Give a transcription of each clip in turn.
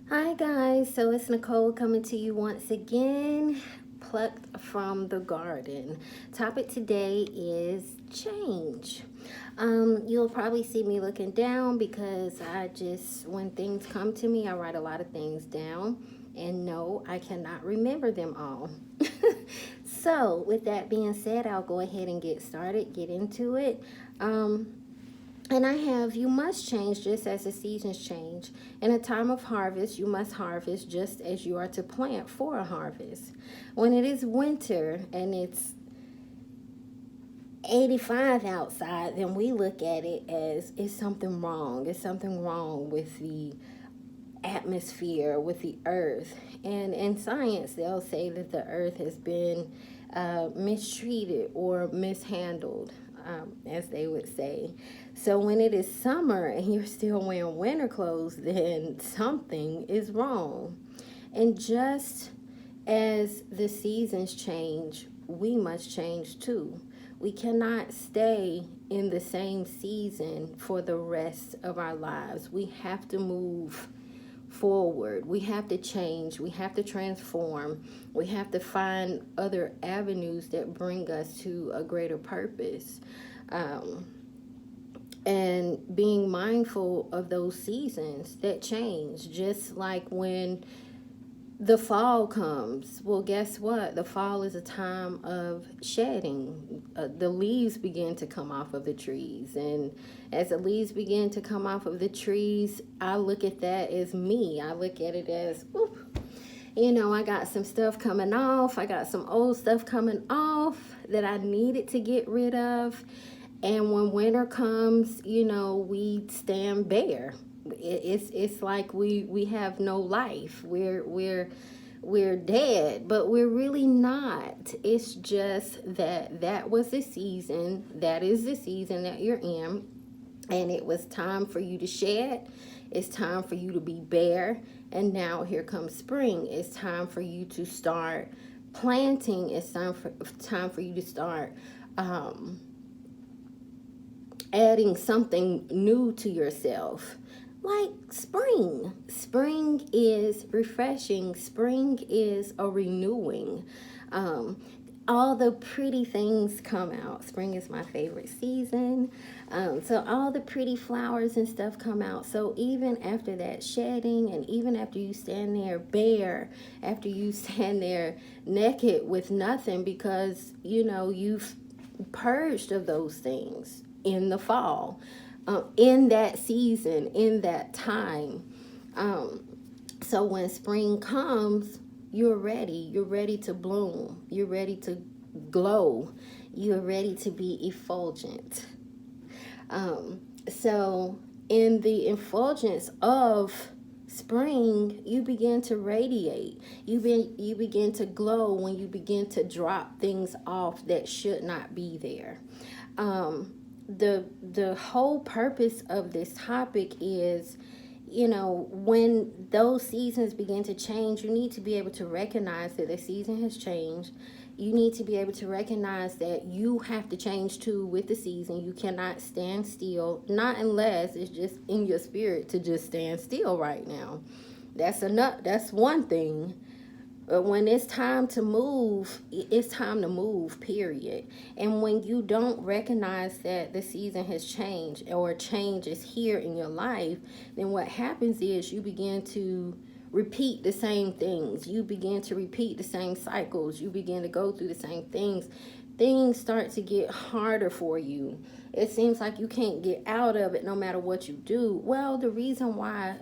Hi guys, so it's Nicole coming to you once again, plucked from the garden. Topic today is change. You'll probably see me looking down because when things come to me, I write a lot of things down. And no, I cannot remember them all. So, with that being said, I'll go ahead and get started, get into it. Um, and I have, you must change just as the seasons change. In a time of harvest, you must harvest just as you are to plant for a harvest. When it is winter and it's 85 outside, then we look at it as it's something wrong. It's something wrong with the atmosphere, with the earth. And in science, they'll say that the earth has been mistreated or mishandled, as they would say. So when it is summer and you're still wearing winter clothes, then something is wrong. And just as the seasons change, we must change too. We cannot stay in the same season for the rest of our lives. We have to move forward. We have to change. We have to transform. We have to find other avenues that bring us to a greater purpose. Um, and being mindful of those seasons that change, just like when the fall comes. Well, guess what? The fall is a time of shedding. The leaves begin to come off of the trees. And as the leaves begin to come off of the trees, I look at that as me. I look at it as, I got some stuff coming off. I got some old stuff coming off that I needed to get rid of. And when winter comes, we stand bare. It's like we have no life. We're dead, but we're really not. It's just that was the season. That is the season that you're in, and it was time for you to shed. It's time for you to be bare, and now here comes spring. It's time for you to start planting. It's time for you to start adding something new to yourself. Like spring. Spring is refreshing. Spring is a renewing. Um, all the pretty things come out. Spring is my favorite season. So all the pretty flowers and stuff come out. So even after that shedding, and even after you stand there bare, after you stand there naked with nothing because, you've purged of those things in the fall, in that season, in that time. So when spring comes, you're ready. You're ready to bloom. You're ready to glow. You're ready to be effulgent. So in the effulgence of spring, you begin to radiate. You begin to glow when you begin to drop things off that should not be there. The whole purpose of this topic is, when those seasons begin to change, you need to be able to recognize that the season has changed. You need to be able to recognize that you have to change too with the season. You cannot stand still, not unless it's just in your spirit to just stand still right now. That's enough. That's one thing. But when it's time to move, it's time to move, period. And when you don't recognize that the season has changed or change is here in your life, then what happens is you begin to repeat the same things. You begin to repeat the same cycles. You begin to go through the same things. Things start to get harder for you. It seems like you can't get out of it no matter what you do. Well, the reason why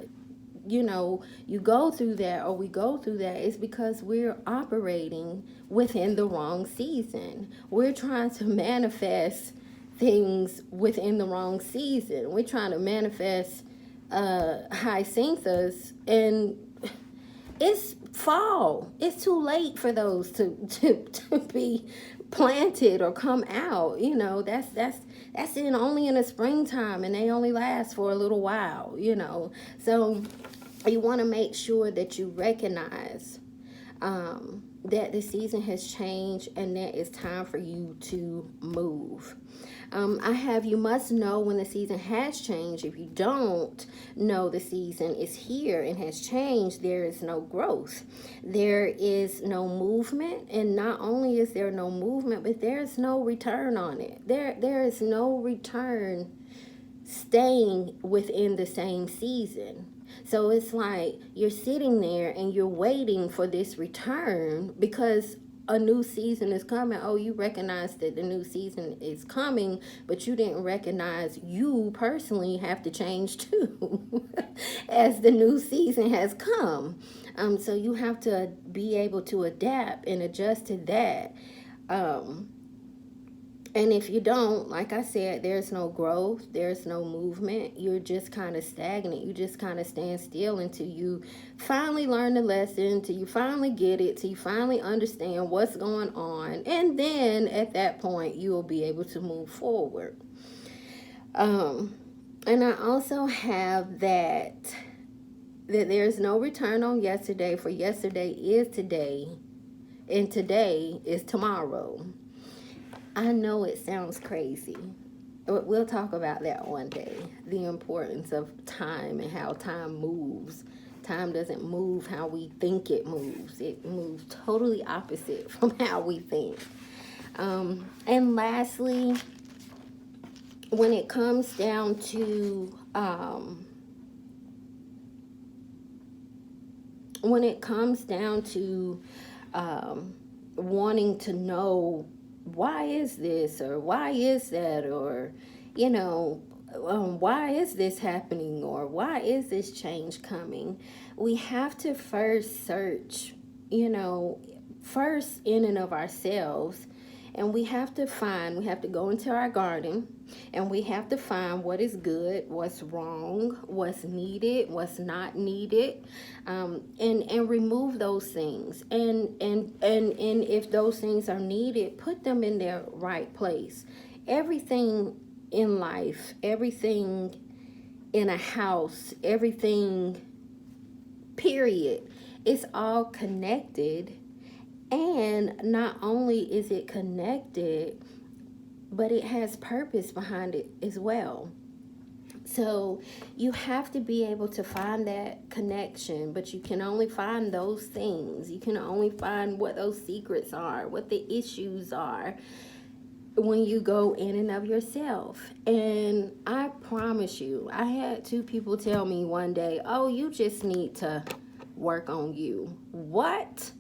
you go through that, or we go through that, is because we're operating within the wrong season. We're trying to manifest things within the wrong season. We're trying to manifest hyacinthus, and it's fall. It's too late for those to be planted or come out. That's only in the springtime, and they only last for a little while. So you want to make sure that you recognize that the season has changed and that it's time for you to move. You must know when the season has changed. If you don't know the season is here and has changed, there is no growth. There is no movement. And not only is there no movement, but there's no return on it. There is no return staying within the same season. So it's like you're sitting there and you're waiting for this return because a new season is coming. Oh, you recognize that the new season is coming, but you didn't recognize you personally have to change too as the new season has come. So you have to be able to adapt and adjust to that. And if you don't, like I said, there's no growth, there's no movement. You're just kind of stagnant. You just kind of stand still until you finally learn the lesson, until you finally get it, till you finally understand what's going on. And then at that point, you will be able to move forward. And I also have that there's no return on yesterday, for yesterday is today, and today is tomorrow. I know it sounds crazy. We'll talk about that one day. The importance of time and how time moves. Time doesn't move how we think it moves. It moves totally opposite from how we think. And lastly, when it comes down to wanting to know why is this or why is that, or why is this happening, or why is this change coming, we have to first search first in and of ourselves. And we have to go into our garden, and we have to find what is good, what's wrong, what's needed, what's not needed, and remove those things. And if those things are needed, put them in their right place. Everything in life, everything in a house, everything, period, it's all connected. And not only is it connected, but it has purpose behind it as well. So you have to be able to find that connection, but you can only find those things. You can only find what those secrets are, what the issues are, when you go in and of yourself. And I promise you, I had 2 people tell me one day, oh, you just need to work on you. What?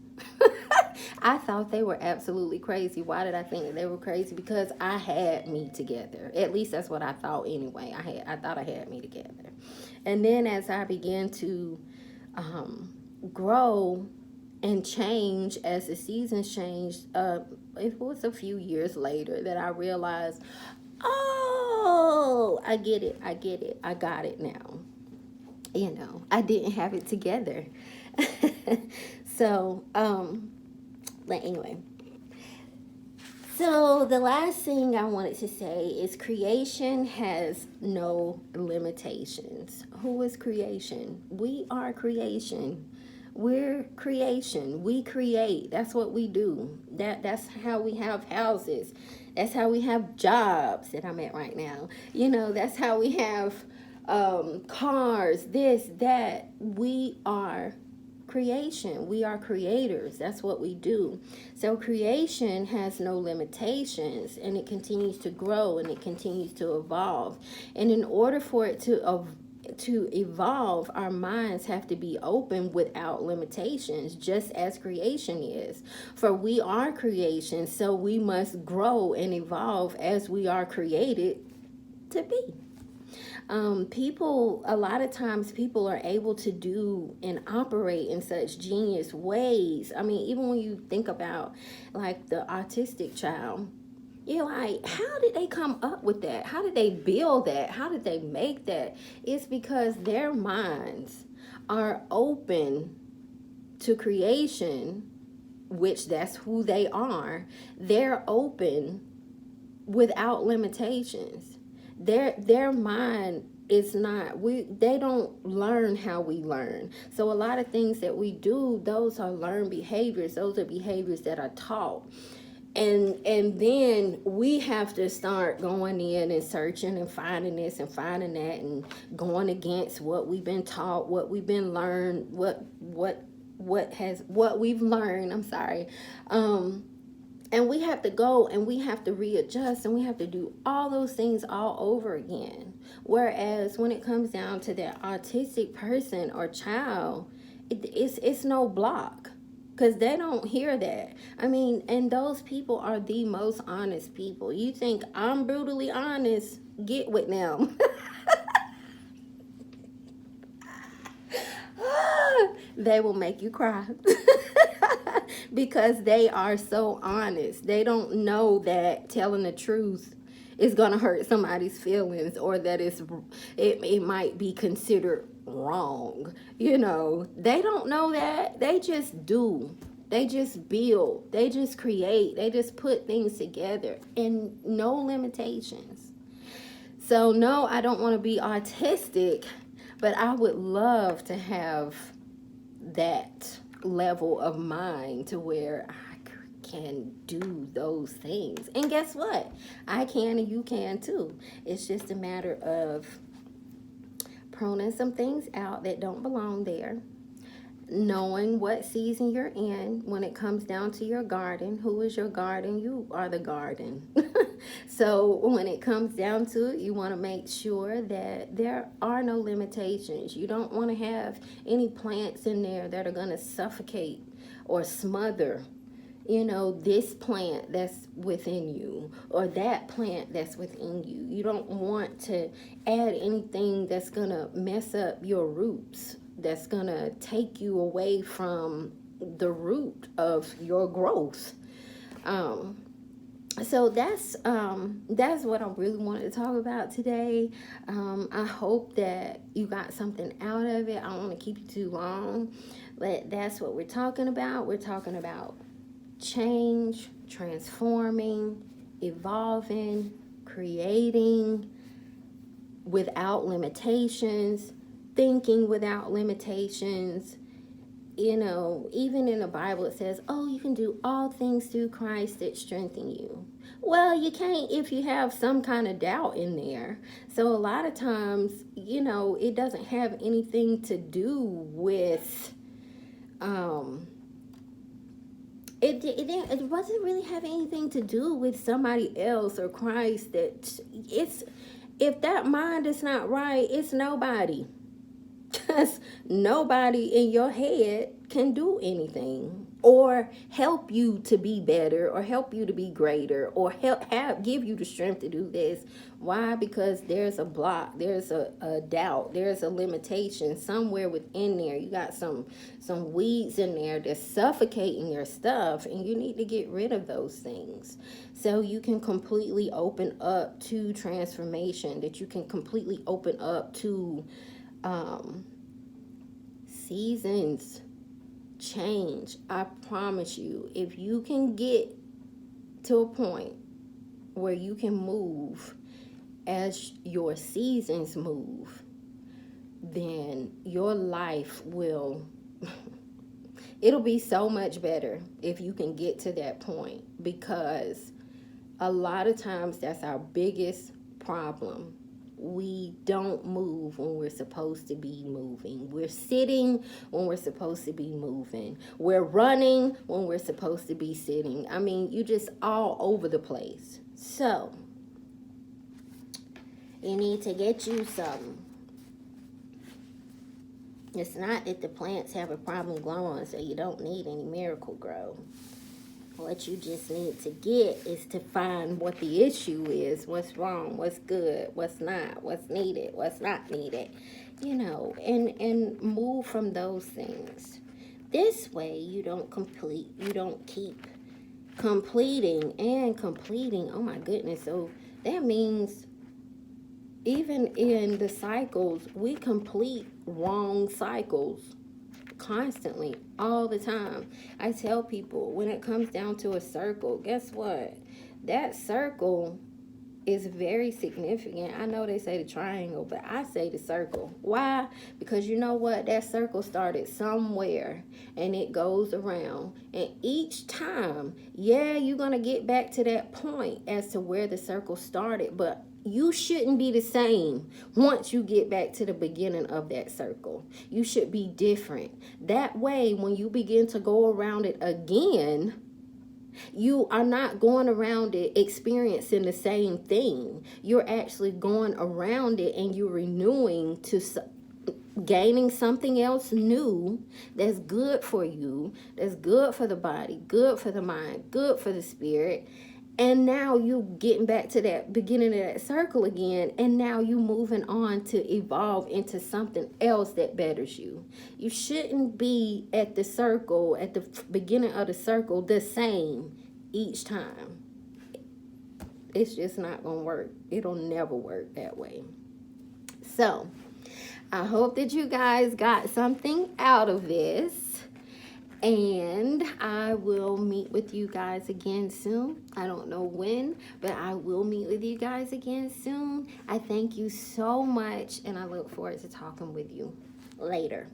I thought they were absolutely crazy. Why did I think that they were crazy? Because I had me together. At least that's what I thought anyway. I thought I had me together. And then as I began to grow and change, as the seasons changed, it was a few years later that I realized, oh, I get it. I got it now. I didn't have it together. So, but anyway, so the last thing I wanted to say is creation has no limitations. Who is creation? We are creation. We're creation. We create. That's what we do. That's how we have houses. That's how we have jobs that I'm at right now. That's how we have cars, this, that. We are creation. We are creators. That's what we do. So creation has no limitations, and it continues to grow, and it continues to evolve. And in order for it to evolve, our minds have to be open without limitations, just as creation is. For we are creation, so we must grow and evolve as we are created to be. A lot of times people are able to do and operate in such genius ways. I mean, even when you think about like the autistic child, you're like, how did they come up with that? How did they build that? How did they make that? It's because their minds are open to creation, which that's who they are. They're open without limitations. Their mind it's not, they don't learn how we learn. So a lot of things that we do, those are learned behaviors. Those are behaviors that are taught. And then we have to start going in and searching and finding this and finding that, and going against what we've been taught, what we've been learned, what we've learned. I'm sorry. And we have to go and we have to readjust, and we have to do all those things all over again. Whereas when it comes down to that autistic person or child, it's no block, because they don't hear that. I mean, and those people are the most honest people. You think I'm brutally honest? Get with them. They will make you cry. Because they are so honest. They don't know that telling the truth is going to hurt somebody's feelings, or that it might be considered wrong. You know, they don't know that. They just do. They just build. They just create. They just put things together, and no limitations. So no, I don't want to be autistic, but I would love to have that level of mind to where I can do those things. And guess what? I can, and you can too. It's just a matter of pruning some things out that don't belong there, knowing what season you're in when it comes down to your garden. Who is your garden? You are the garden. So when it comes down to it, you want to make sure that there are no limitations. You don't want to have any plants in there that are going to suffocate or smother, you know, this plant that's within you, or that plant that's within you. You don't want to add anything that's going to mess up your roots, that's going to take you away from the root of your growth. So that's what I really wanted to talk about today. I hope that you got something out of it. I don't want to keep you too long, but that's what we're talking about. We're talking about change, transforming, evolving, creating without limitations, thinking without limitations. You know, even in the Bible it says, oh, you can do all things through Christ that strengthen you. Well, you can't if you have some kind of doubt in there. So a lot of times, you know, it doesn't have anything to do with it wasn't really have anything to do with somebody else or Christ. That it's, if that mind is not right, it's nobody. Because nobody in your head can do anything or help you to be better or help you to be greater or give you the strength to do this. Why? Because there's a block, there's a doubt, there's a limitation somewhere within there. You got some weeds in there that's suffocating your stuff, and you need to get rid of those things so you can completely open up to transformation, that you can completely open up to seasons change. I promise you, if you can get to a point where you can move as your seasons move, then your life will it'll be so much better if you can get to that point, because a lot of times that's our biggest problem. We don't move when we're supposed to be moving. We're sitting when we're supposed to be moving. We're running when we're supposed to be sitting. I mean, you just all over the place. So, you need to get you some. It's not that the plants have a problem growing, so you don't need any Miracle Grow. What you just need to get is to find what the issue is, what's wrong, what's good, what's not, what's needed, what's not needed, you know, and move from those things. This way you don't keep completing and completing. Oh my goodness. So that means even in the cycles, we complete wrong cycles constantly, all the time. I tell people, when it comes down to a circle, guess what? That circle is very significant. I know they say the triangle, but I say the circle. Why? Because you know what? That circle started somewhere and it goes around. And each time, yeah, you're going to get back to that point as to where the circle started, but you shouldn't be the same once you get back to the beginning of that circle. You should be different. That way, when you begin to go around it again, you are not going around it experiencing the same thing. You're actually going around it and you're renewing to gaining something else new that's good for you, that's good for the body, good for the mind, good for the spirit. And now you getting back to that beginning of that circle again, and now you moving on to evolve into something else that betters you. You shouldn't be at the circle, at the beginning of the circle, the same each time. It's just not gonna work. It'll never work that way. So I hope that you guys got something out of this. And I will meet with you guys again soon. I don't know when, but I will meet with you guys again soon. I thank you so much, and I look forward to talking with you later.